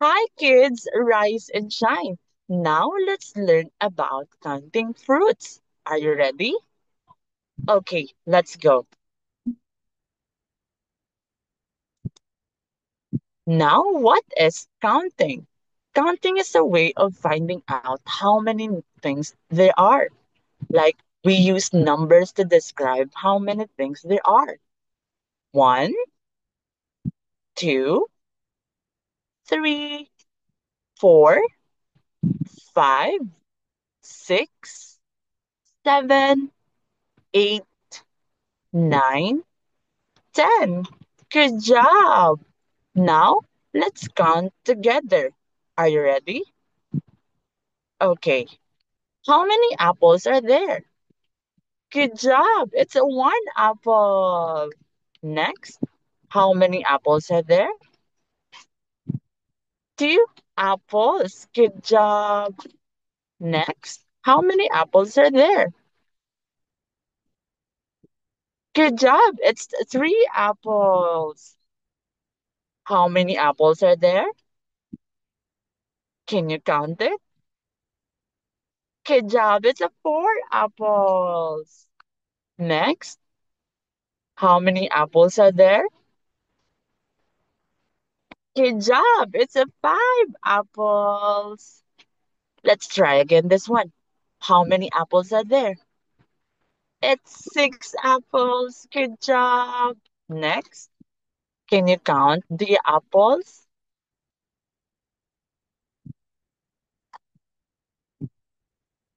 Hi kids, rise and shine. Now let's learn about counting fruits. Are you ready? Okay, let's go. Now, what is counting? Counting is a way of finding out how many things there are. Like we use numbers to describe how many things there are. One, two, three, four, five, six, seven, eight, nine, 10. Good job. Now, let's count together. Are you ready? Okay. How many apples are there? Good job. It's a one apple. Next, how many apples are there? Two apples. Good job. Next, how many apples are there? Good job. It's three apples. How many apples are there? Can you count it? Good job. It's a four apples. Next, how many apples are there? Good job. It's a five apples. Let's try again this one. How many apples are there? It's six apples. Good job. Next, can you count the apples?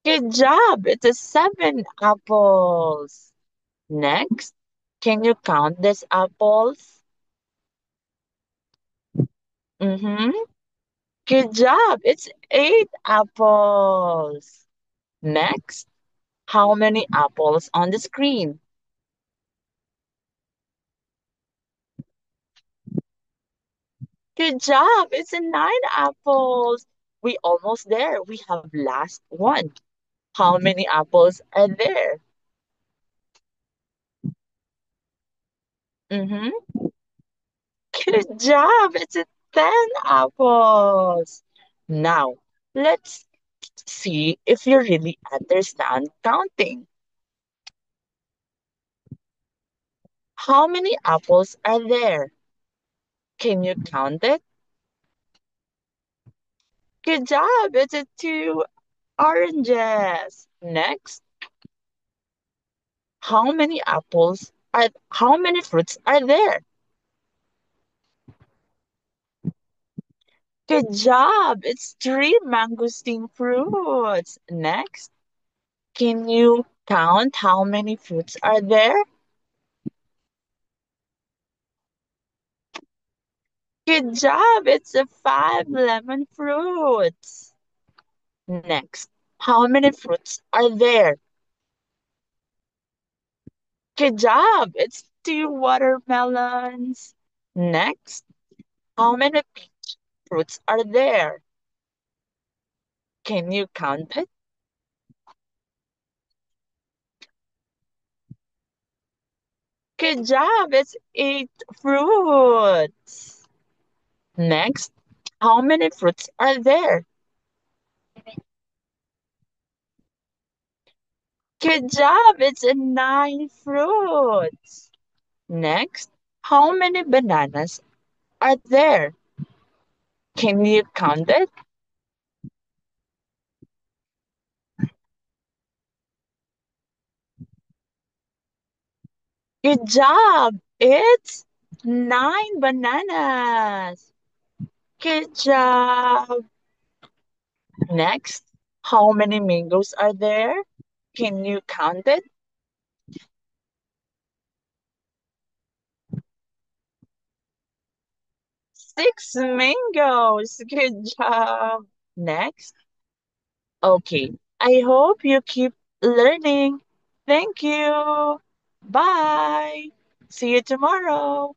Good job. It's a seven apples. Next, can you count these apples? Mm-hmm. Good job. It's eight apples. Next, how many apples on the screen? Good job. It's a nine apples. We almost there. We have last one. How many apples are there? Mm-hmm. Good job. It's a 10 apples. Now, let's see if you really understand counting. How many apples are there? Can you count it? Good job. It's a two oranges. Next, how many fruits are there? Good job. It's three mangosteen fruits. Next, can you count how many fruits are there? Good job. It's a five lemon fruits. Next, how many fruits are there? Good job. It's two watermelons. Next, how many peach fruits are there? Can you count it? Good job. It's eight fruits. Next, how many fruits are there? Good job. It's a nine fruits. Next, how many bananas are there? Can you count it? Good job. It's nine bananas. Good job. Next, how many mangoes are there? Can you count it? Six mangoes. Good job. Next. Okay. I hope you keep learning. Thank you. Bye. See you tomorrow.